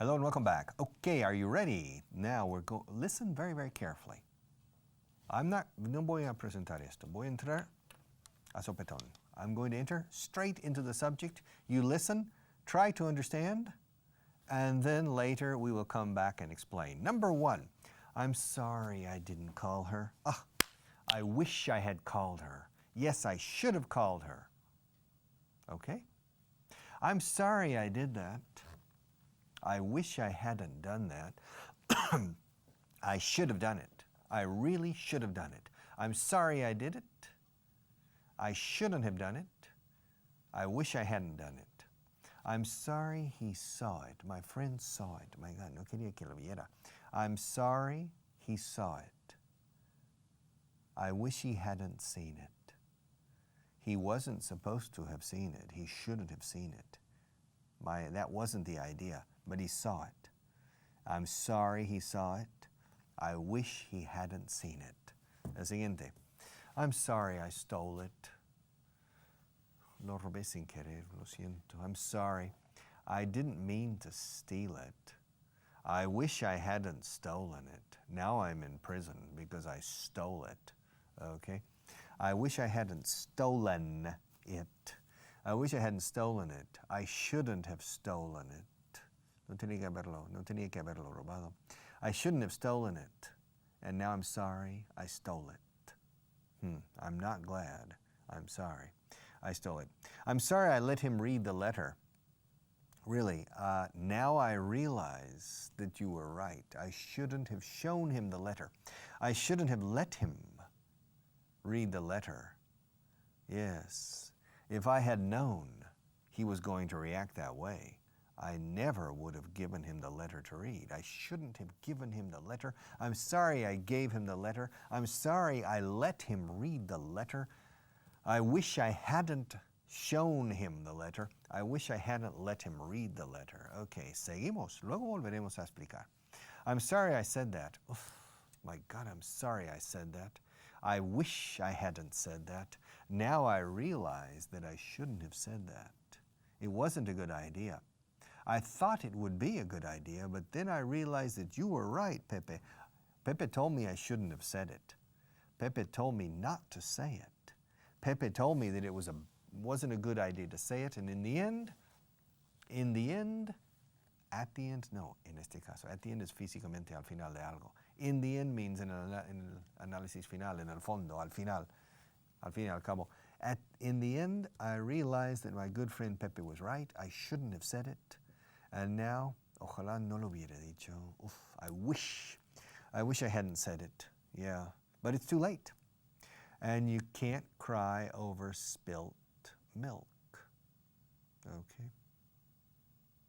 Hello and welcome back. Okay, are you ready? Now listen very, very carefully. No voy a presentar esto. Voy a entrar a sopetón. I'm going to enter straight into the subject. You listen, try to understand, and then later we will come back and explain. Number one, I'm sorry I didn't call her. I wish I had called her. Yes, I should have called her. Okay? I'm sorry I did that. I wish I hadn't done that. I should have done it. I really should have done it. I'm sorry I did it. I shouldn't have done it. I wish I hadn't done it. I'm sorry he saw it. My friend saw it. My God, no quería que lo viera. I'm sorry he saw it. I wish he hadn't seen it. He wasn't supposed to have seen it. He shouldn't have seen it. That wasn't the idea, but he saw it. I'm sorry he saw it. I wish he hadn't seen it. El siguiente. I'm sorry I stole it. Lo robé sin querer, lo siento. I'm sorry. I didn't mean to steal it. I wish I hadn't stolen it. Now I'm in prison because I stole it. Okay? I wish I hadn't stolen it. I wish I hadn't stolen it. I shouldn't have stolen it. No tenía que haberlo robado. I shouldn't have stolen it. And now I'm sorry I stole it. I'm not glad. I'm sorry. I stole it. I'm sorry I let him read the letter. Really, now I realize that you were right. I shouldn't have shown him the letter. I shouldn't have let him read the letter. Yes, if I had known he was going to react that way, I never would have given him the letter to read. I shouldn't have given him the letter. I'm sorry I gave him the letter. I'm sorry I let him read the letter. I wish I hadn't shown him the letter. I wish I hadn't let him read the letter. Okay, seguimos. Luego volveremos a explicar. I'm sorry I said that. My God, I'm sorry I said that. I wish I hadn't said that. Now I realize that I shouldn't have said that. It wasn't a good idea. I thought it would be a good idea, but then I realized that you were right, Pepe. Pepe told me I shouldn't have said it. Pepe told me not to say it. Pepe told me that it wasn't a good idea to say it, and at the end, no, en este caso, at the end is físicamente al final de algo. In the end means en el análisis final, en el fondo, al final, al fin y al cabo. In the end, I realized that my good friend Pepe was right. I shouldn't have said it. And now, ojalá no lo hubiera dicho. I wish I hadn't said it. Yeah, but it's too late. And you can't cry over spilt milk. Okay.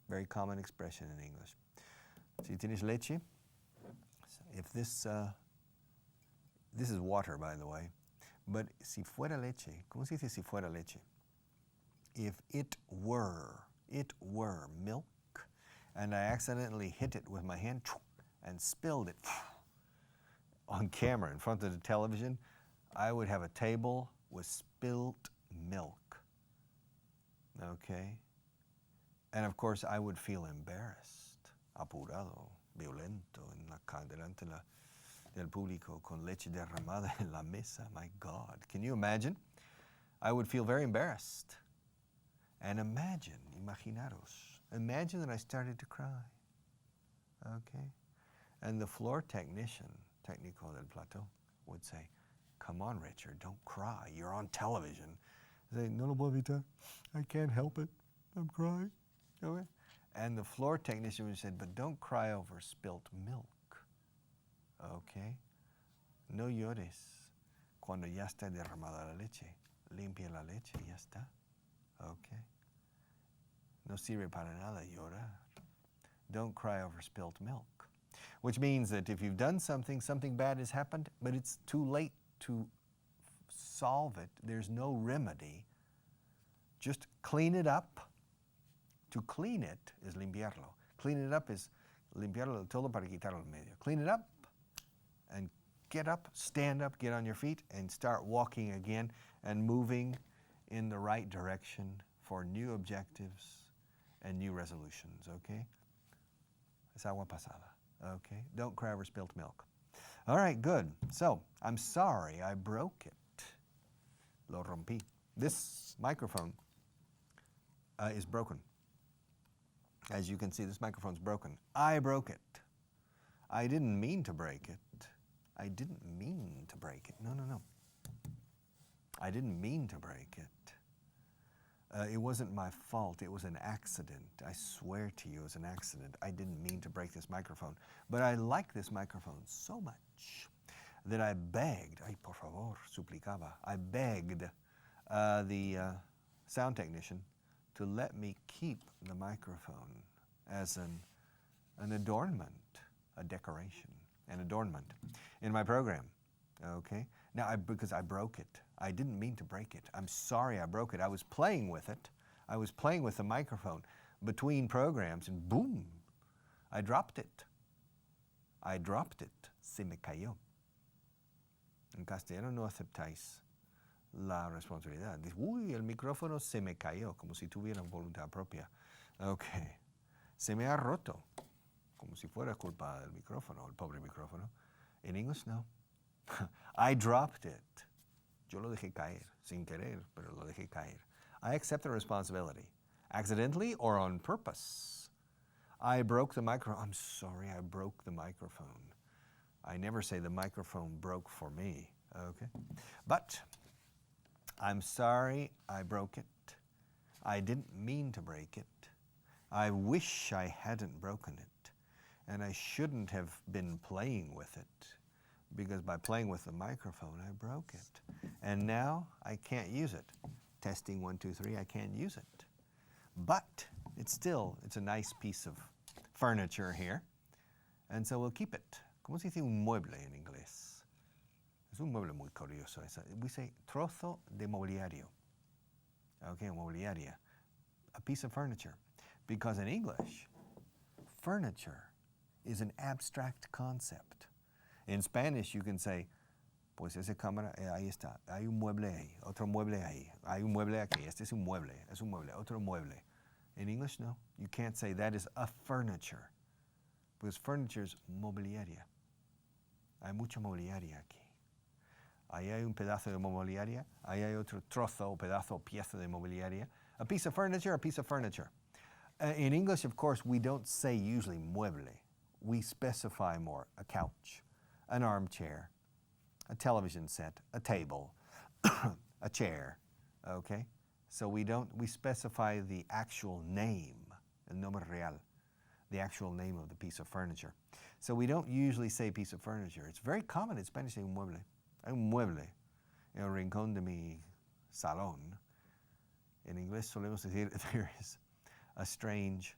Very common expression in English. Si tienes leche, if this is water, by the way, but si fuera leche, ¿cómo se dice si fuera leche? If it were milk, and I accidentally hit it with my hand and spilled it on camera in front of the television, I would have a table with spilt milk. Okay? And of course, I would feel embarrassed, apurado, violento, delante del público con leche derramada en la mesa. My God, can you imagine? I would feel very embarrassed. And imagine that I started to cry. Okay? And the floor technician, técnico del plato, would say, come on, Richard, don't cry. You're on television. I say, no lo puedo evitar. I can't help it. I'm crying. Okay? And the floor technician would say, but don't cry over spilt milk. Okay? No llores cuando ya está derramada la leche. Limpia la leche y ya está. Okay? No sirve para nada llorar. Don't cry over spilt milk. Which means that if you've done something bad has happened, but it's too late to solve it, there's no remedy, just clean it up. To clean it is limpiarlo. Clean it up is limpiarlo todo para quitarlo en medio. Clean it up and get up, stand up, get on your feet, and start walking again and moving in the right direction for new objectives and new resolutions, okay? Es agua pasada. Okay? Don't cry over spilt milk. All right, good. So, I'm sorry I broke it. Lo rompí. This microphone is broken. As you can see, this microphone's broken. I broke it. I didn't mean to break it. I didn't mean to break it. No, no, no. I didn't mean to break it. It wasn't my fault. It was an accident. I swear to you, it was an accident. I didn't mean to break this microphone. But I like this microphone so much that I begged, ay, por favor, suplicaba, I begged the sound technician to let me keep the microphone as an adornment, a decoration, an adornment in my program, okay? Now, because I broke it. I didn't mean to break it. I'm sorry I broke it. I was playing with it. I was playing with the microphone between programs and boom, I dropped it. I dropped it. Se me cayó. En castellano no aceptáis la responsabilidad. Dice, uy, el micrófono se me cayó, como si tuviera voluntad propia. Okay. Se me ha roto, como si fuera culpa del micrófono, el pobre micrófono. In English, no. I dropped it. Yo lo dejé caer, sin querer, pero lo dejé caer. I accept the responsibility, accidentally or on purpose. I broke the microphone. I'm sorry, I broke the microphone. I never say the microphone broke for me, okay? But I'm sorry I broke it. I didn't mean to break it. I wish I hadn't broken it. And I shouldn't have been playing with it, because by playing with the microphone, I broke it. And now I can't use it. Testing 1, 2, 3, I can't use it. But it's a nice piece of furniture here. And so we'll keep it. ¿Cómo se dice un mueble en inglés? Es un mueble muy curioso. We say trozo de mobiliario. Okay, mobiliaria. A piece of furniture. Because in English, furniture is an abstract concept. In Spanish, you can say, pues esa cámara, ahí está, hay un mueble ahí, otro mueble ahí, hay un mueble aquí, este es un mueble, otro mueble. In English, no. You can't say that is a furniture, because furniture is mobiliaria. Hay mucha mobiliaria aquí. Ahí hay un pedazo de mobiliaria, ahí hay otro trozo o pedazo o pieza de mobiliaria. A piece of furniture, a piece of furniture. In English, of course, we don't say usually mueble. We specify more, a couch, an armchair, a television set, a table, a chair, okay? So we specify the actual name, el nombre real, the actual name of the piece of furniture. So we don't usually say piece of furniture. It's very common in Spanish to say un mueble. Hay un mueble en el rincón de mi salón. In English solemos decir there is a strange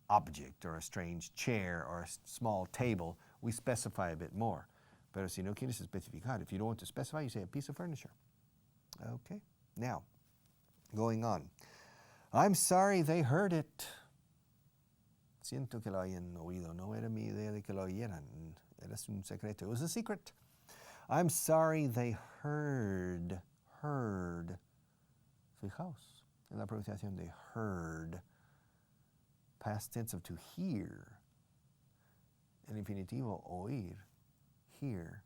object or a strange chair or a small table. We specify a bit more. Pero si no quieres especificar, if you don't want to specify, you say a piece of furniture. Okay, now, going on. I'm sorry they heard it. Siento que lo hayan oído. No era mi idea de que lo oyeran. Era un secreto. It was a secret. I'm sorry they heard. Fijaos en la pronunciación de heard. Past tense of to hear. El infinitivo oír. Hear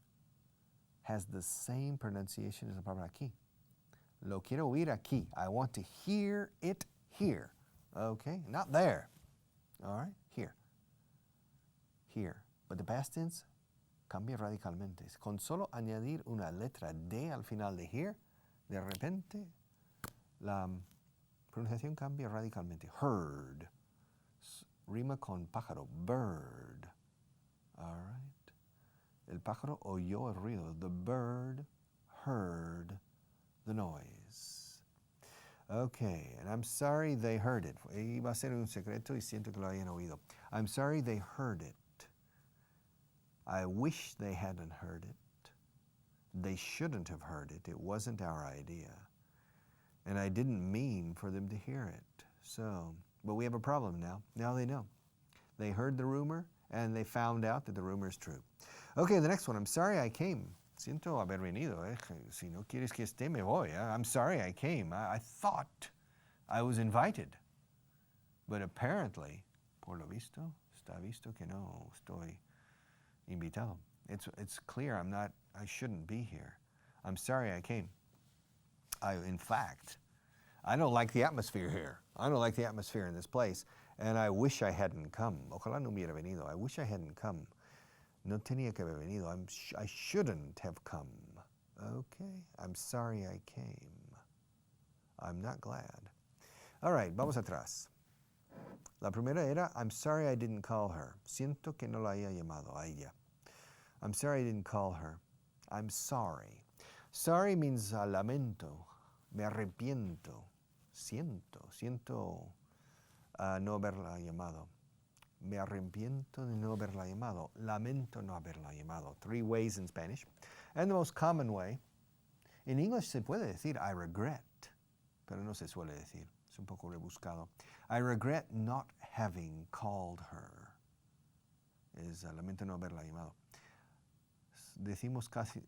has the same pronunciation as the palabra aquí. Lo quiero oír aquí. I want to hear it here. Okay? Not there. All right? Here. Here. But the past tense cambia radicalmente. Con solo añadir una letra D al final de here, de repente, la pronunciación cambia radicalmente. Heard. Rima con pájaro. Bird. All right? El pájaro oyó el ruido. The bird heard the noise. Okay, and I'm sorry they heard it. Iba a ser un secreto y siento que lo hayan oído. I'm sorry they heard it. I wish they hadn't heard it. They shouldn't have heard it. It wasn't our idea. And I didn't mean for them to hear it. So, but we have a problem now. Now they know. They heard the rumor and they found out that the rumor is true. Okay, the next one. I'm sorry I came. Siento haber venido. Si no quieres que esté, me voy. I'm sorry I came. I thought I was invited. But apparently, por lo visto, Está visto que no estoy invitado. It's clear I shouldn't be here. I'm sorry I came. In fact, I don't like the atmosphere here. I don't like the atmosphere in this place, and I wish I hadn't come. Ojalá no hubiera venido. I wish I hadn't come. No tenía que haber venido. I shouldn't have come. Okay, I'm sorry I came. I'm not glad. All right, vamos atrás. La primera era, I'm sorry I didn't call her. Siento que no la haya llamado a ella. I'm sorry I didn't call her. I'm sorry. Sorry means lamento. Me arrepiento. Siento no haberla llamado. Me arrepiento de no haberla llamado. Lamento no haberla llamado. 3 ways in Spanish. And the most common way, in English se puede decir I regret, pero no se suele decir. Es un poco rebuscado. I regret not having called her. Es lamento no haberla llamado. Decimos casi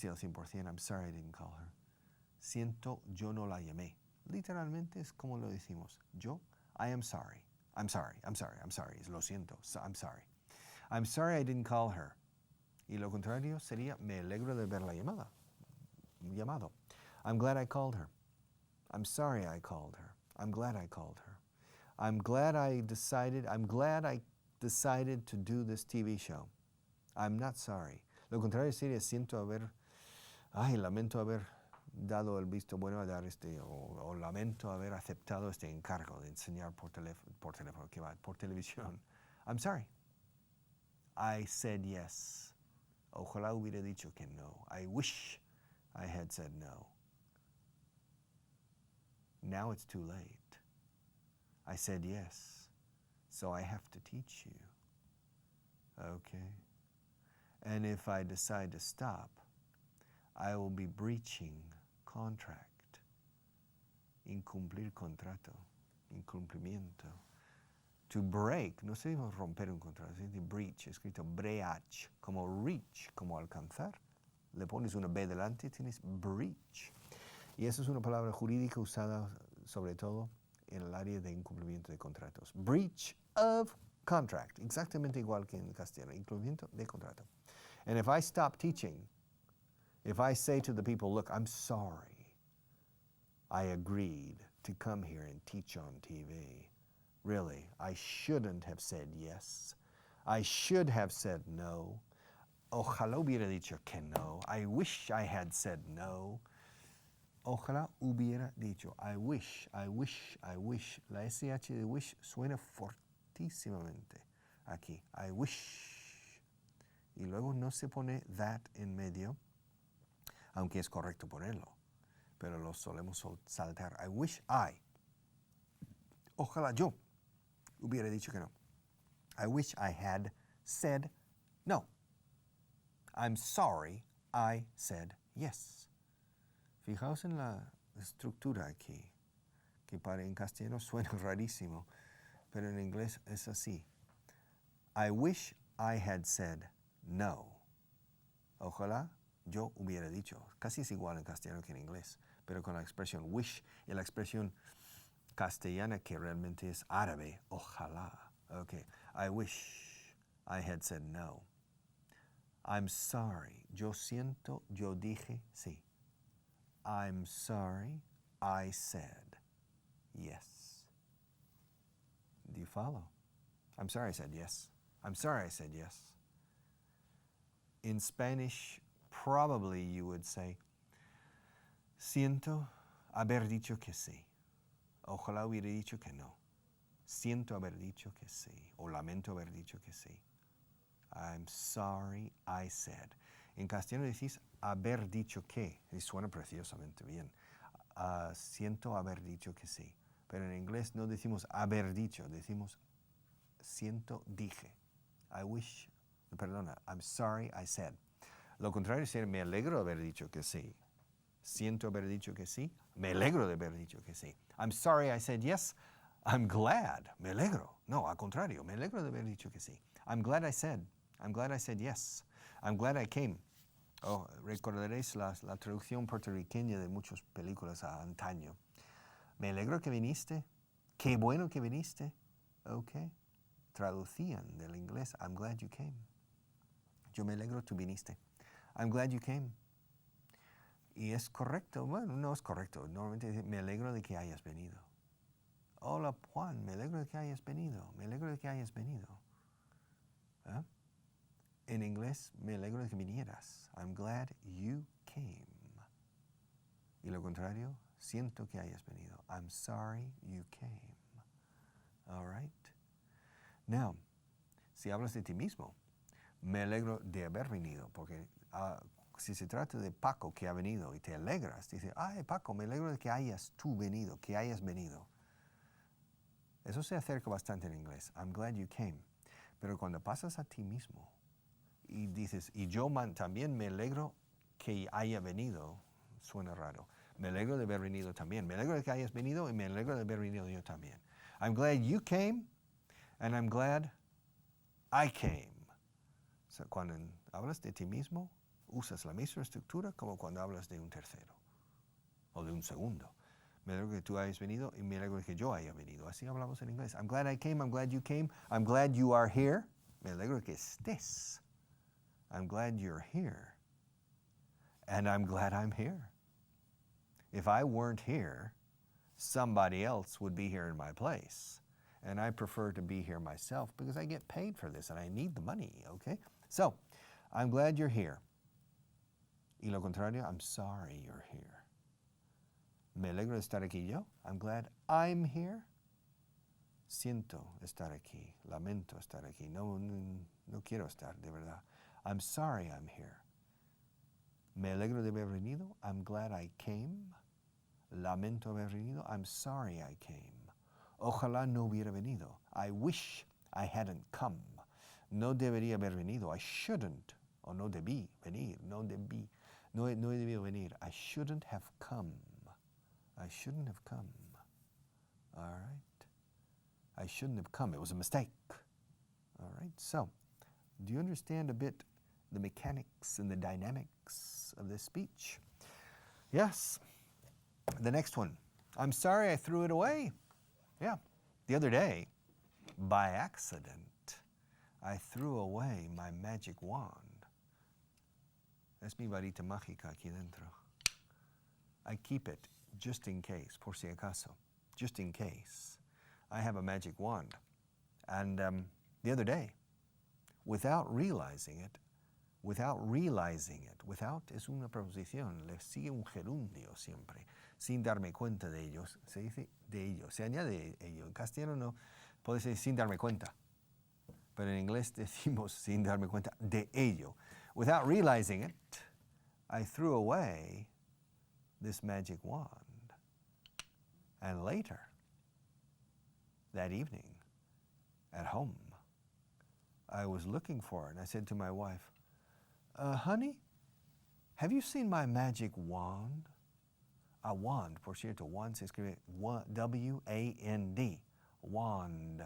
al 100%, I'm sorry I didn't call her. Siento, yo no la llamé. Literalmente es como lo decimos. Yo, I am sorry. I'm sorry. Lo siento. I'm sorry. I'm sorry I didn't call her. Y lo contrario sería, me alegro de haberla llamado. I'm glad I called her. I'm sorry I called her. I'm glad I called her. I'm glad I decided to do this TV show. I'm not sorry. Lo contrario sería, lamento haber dado el visto bueno a dar o lamento haber aceptado este encargo de enseñar por televisión. I'm sorry. I said yes. Ojalá hubiera dicho que no. I wish I had said no. Now it's too late. I said yes, so I have to teach you. Okay? And if I decide to stop, I will be breaching contract. Incumplir contrato. Incumplimiento. To break, no se dice romper un contrato, se dice breach, escrito breach, como reach, como alcanzar. Le pones una B delante, tienes breach. Y esa es una palabra jurídica usada sobre todo en el área de incumplimiento de contratos. Breach of contract, exactamente igual que en castellano, incumplimiento de contrato. And if I stop teaching, if I say to the people, look, I'm sorry, I agreed to come here and teach on TV. Really, I shouldn't have said yes. I should have said no. Ojalá hubiera dicho que no. I wish I had said no. Ojalá hubiera dicho, I wish. La SH de wish suena fortísimamente aquí. I wish. Y luego no se pone that en medio, aunque es correcto ponerlo, pero lo solemos saltar. I wish I. Ojalá yo hubiera dicho que no. I wish I had said no. I'm sorry I said yes. Fijaos en la estructura aquí, que en castellano suena rarísimo, pero en inglés es así. I wish I had said no. Ojalá yo hubiera dicho. Casi es igual en castellano que en inglés, pero con la expresión wish y la expresión castellana que realmente es árabe, ojalá. Okay. I wish I had said no. I'm sorry. Yo siento, yo dije sí. I'm sorry, I said yes. Do you follow? I'm sorry I said yes. I'm sorry I said yes. In Spanish, probably you would say, siento haber dicho que sí. Ojalá hubiera dicho que no. Siento haber dicho que sí. O lamento haber dicho que sí. I'm sorry I said. En castellano decís haber dicho que, y suena preciosamente bien. Siento haber dicho que sí. Pero en inglés no decimos haber dicho, decimos siento dije. I'm sorry I said. Lo contrario sería me alegro de haber dicho que sí. Siento haber dicho que sí. Me alegro de haber dicho que sí. I'm sorry I said yes. I'm glad. Me alegro. No, al contrario, me alegro de haber dicho que sí. I'm glad I said yes. I'm glad I came. Oh, recordaréis la traducción puertorriqueña de muchas películas a antaño. Me alegro que viniste. Qué bueno que viniste. Okay. traducían del inglés, I'm glad you came. Yo me alegro tú viniste. I'm glad you came. Y es correcto, bueno, no es correcto. Normalmente dice, me alegro de que hayas venido. Hola Juan, me alegro de que hayas venido. Me alegro de que hayas venido. ¿Eh? En inglés, me alegro de que vinieras. I'm glad you came. Y lo contrario, siento que hayas venido. I'm sorry you came. All right? Now, si hablas de ti mismo, me alegro de haber venido, porque si se trata de Paco que ha venido y te alegras, dice, ay Paco, me alegro de que hayas tú venido, que hayas venido. Eso se acerca bastante en inglés. I'm glad you came. Pero cuando pasas a ti mismo y dices, y yo también me alegro que haya venido, suena raro. Me alegro de haber venido también. Me alegro de que hayas venido y me alegro de haber venido yo también. I'm glad you came and I'm glad I came. So, cuando hablas de ti mismo, usas la misma estructura como cuando hablas de un tercero o de un segundo. Me alegro que tú hayas venido y me alegro de que yo haya venido. Así hablamos en inglés. I'm glad I came, I'm glad you came, I'm glad you are here. Me alegro de que estés. I'm glad you're here. And I'm glad I'm here. If I weren't here, somebody else would be here in my place. And I prefer to be here myself because I get paid for this and I need the money, okay? So, I'm glad you're here. Y lo contrario, I'm sorry you're here. Me alegro de estar aquí yo. I'm glad I'm here. Siento estar aquí. Lamento estar aquí. No quiero estar, de verdad. I'm sorry I'm here. Me alegro de haber venido. I'm glad I came. Lamento haber venido. I'm sorry I came. Ojalá no hubiera venido. I wish I hadn't come. No debería haber venido. I shouldn't. O no debí venir. No he debido venir. I shouldn't have come. I shouldn't have come. All right. I shouldn't have come. It was a mistake. All right. So, do you understand a bit the mechanics and the dynamics of this speech? Yes. The next one. I'm sorry I threw it away. Yeah. The other day, by accident, I threw away my magic wand. Es mi varita mágica aquí dentro. I keep it just in case, por si acaso, just in case. I have a magic wand. And the other day, without realizing it, without es una preposición, le sigue un gerundio siempre, sin darme cuenta de ellos. Se dice de ello, se añade ello. En castellano no, puede ser sin darme cuenta. Pero en inglés decimos sin darme cuenta de ello. Without realizing it, I threw away this magic wand. And later, that evening, at home, I was looking for it. And I said to my wife, honey, have you seen my magic wand? A wand, por cierto, wand se escribe W-A-N-D. Wand.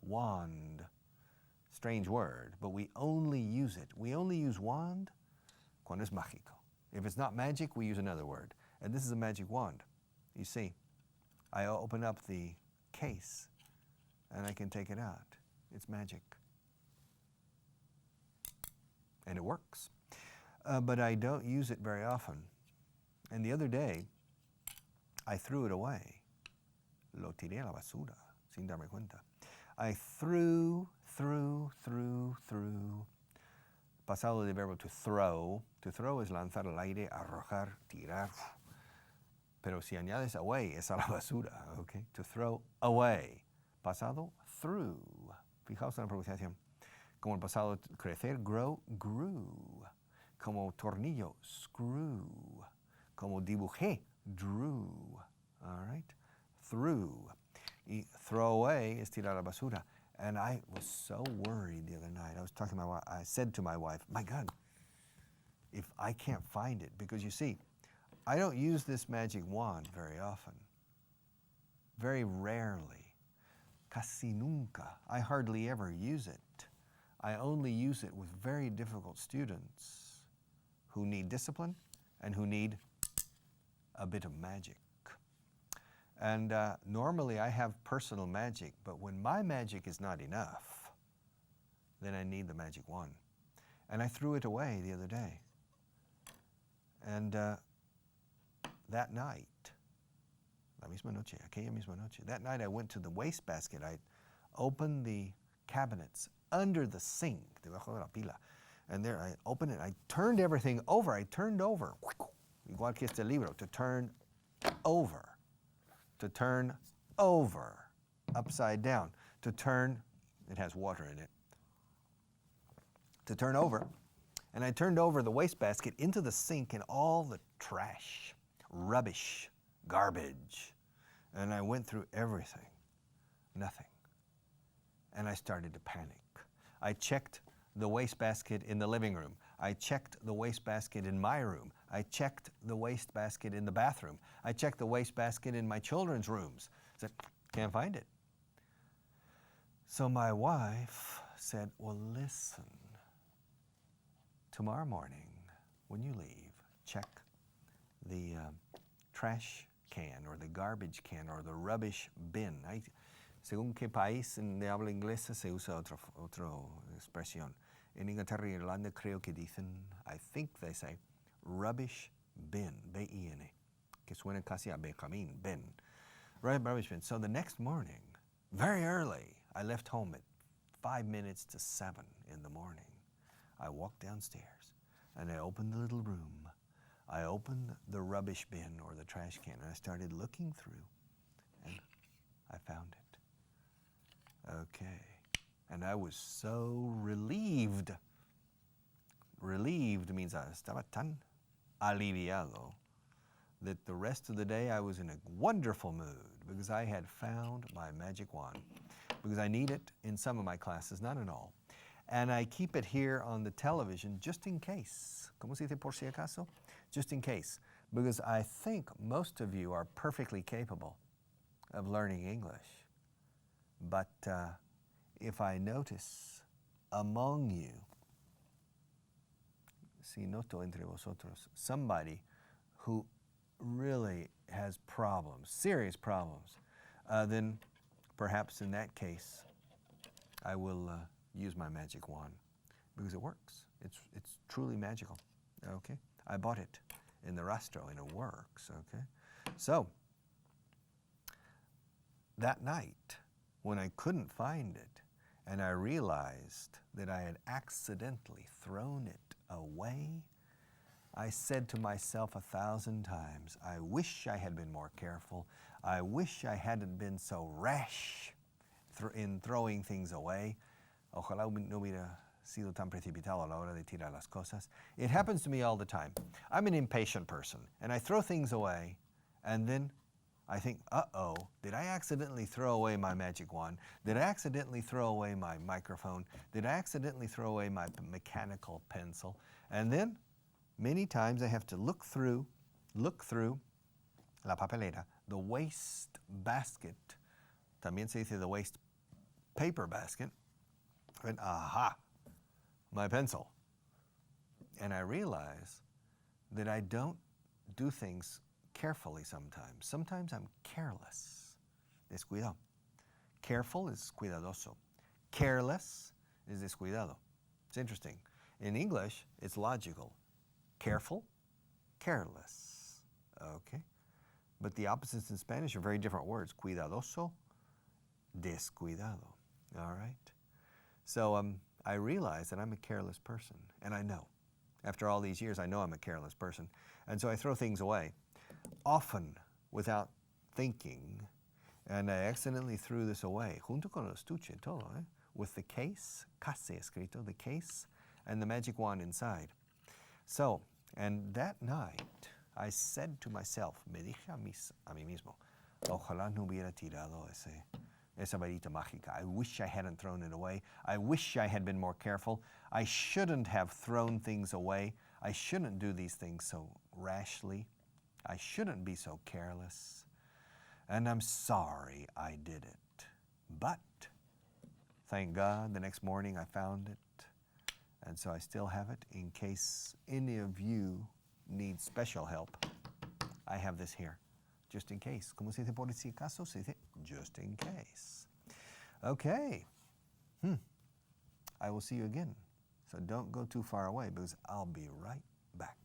Wand. Strange word, but we only use it. We only use wand cuando es mágico. If it's not magic, we use another word. And this is a magic wand. You see, I open up the case and I can take it out. It's magic. And it works. But I don't use it very often. And the other day, I threw it away. Lo tiré a la basura, sin darme cuenta. I threw. Pasado de verbo to throw. To throw es lanzar al aire, arrojar, tirar. Pero si añades away, es a la basura, okay? To throw away. Pasado, threw. Fijaos en la pronunciación. Como el pasado, crecer, grow, grew. Como tornillo, screw. Como dibujé, drew. All right? Threw. Y throw away es tirar a la basura. And I was so worried the other night. I said to my wife, my God, if I can't find it, because you see, I don't use this magic wand very often. Very rarely. Casi nunca. I hardly ever use it. I only use it with very difficult students who need discipline and who need a bit of magic. And normally I have personal magic, but when my magic is not enough, then I need the magic wand. And I threw it away the other day. And that night, aquella misma noche, that night I went to the wastebasket. I opened the cabinets under the sink, debajo de la pila. And there I opened it. I turned everything over. I turned over. Igual que este libro, to turn over. To turn over. Upside down. To turn, it has water in it. To turn over. And I turned over the wastebasket into the sink and all the trash, rubbish, garbage. And I went through everything. Nothing. And I started to panic. I checked the wastebasket in the living room. I checked the wastebasket in my room. I checked the wastebasket in the bathroom. I checked the wastebasket in my children's rooms. I said, can't find it. So my wife said, well, listen, tomorrow morning when you leave, check the trash can or the garbage can or the rubbish bin. Según qué país de habla inglesa se usa otra expresión. En Inglaterra y Irlanda creo que dicen, I think they say, rubbish bin, B-I-N, que suena casi a Benjamin, bin. Rubbish bin. So the next morning, very early, I left home at 5 minutes to 7 in the morning. I walked downstairs and I opened the little room. I opened the rubbish bin or the trash can and I started looking through and I found it. Okay. And I was so relieved. Relieved means I estaba tan aliviado that the rest of the day I was in a wonderful mood because I had found my magic wand. Because I need it in some of my classes, not in all. And I keep it here on the television just in case. ¿Cómo se dice por si acaso? Just in case. Because I think most of you are perfectly capable of learning English. But if I notice among you, si noto entre vosotros, somebody who really has problems, serious problems, then perhaps in that case, I will use my magic wand because it works. It's truly magical. Okay, I bought it in the Rastro and it works. Okay, so that night when I couldn't find it and I realized that I had accidentally thrown it away, I said to myself 1,000 times, I wish I had been more careful. I wish I hadn't been so rash in throwing things away. Ojalá no hubiera sido tan precipitado a la hora de tirar las cosas. It happens to me all the time. I'm an impatient person, and I throw things away, and then I think, uh-oh, did I accidentally throw away my magic wand? Did I accidentally throw away my microphone? Did I accidentally throw away my mechanical pencil? And then, many times I have to look through la papelera, the waste basket, también se dice the waste paper basket, and aha, my pencil. And I realize that I don't do things carefully sometimes. Sometimes I'm careless. Descuidado. Careful is cuidadoso. Careless is descuidado. It's interesting. In English, it's logical. Careful, careless. Okay? But the opposites in Spanish are very different words. Cuidadoso, descuidado. All right? So I realize that I'm a careless person, and I know. After all these years, I know I'm a careless person. And so I throw things away, often without thinking, and I accidentally threw this away, junto con el estuche, todo, with the case, case escrito, the case, and the magic wand inside. So, and that night, I said to myself, me dije a mí mismo, ojalá no hubiera tirado esa varita mágica. I wish I hadn't thrown it away. I wish I had been more careful. I shouldn't have thrown things away. I shouldn't do these things so rashly. I shouldn't be so careless. And I'm sorry I did it. But, thank God, the next morning I found it. And so I still have it in case any of you need special help. I have this here, just in case. ¿Cómo se dice por si acaso? Se dice just in case. Okay. I will see you again. So don't go too far away because I'll be right back.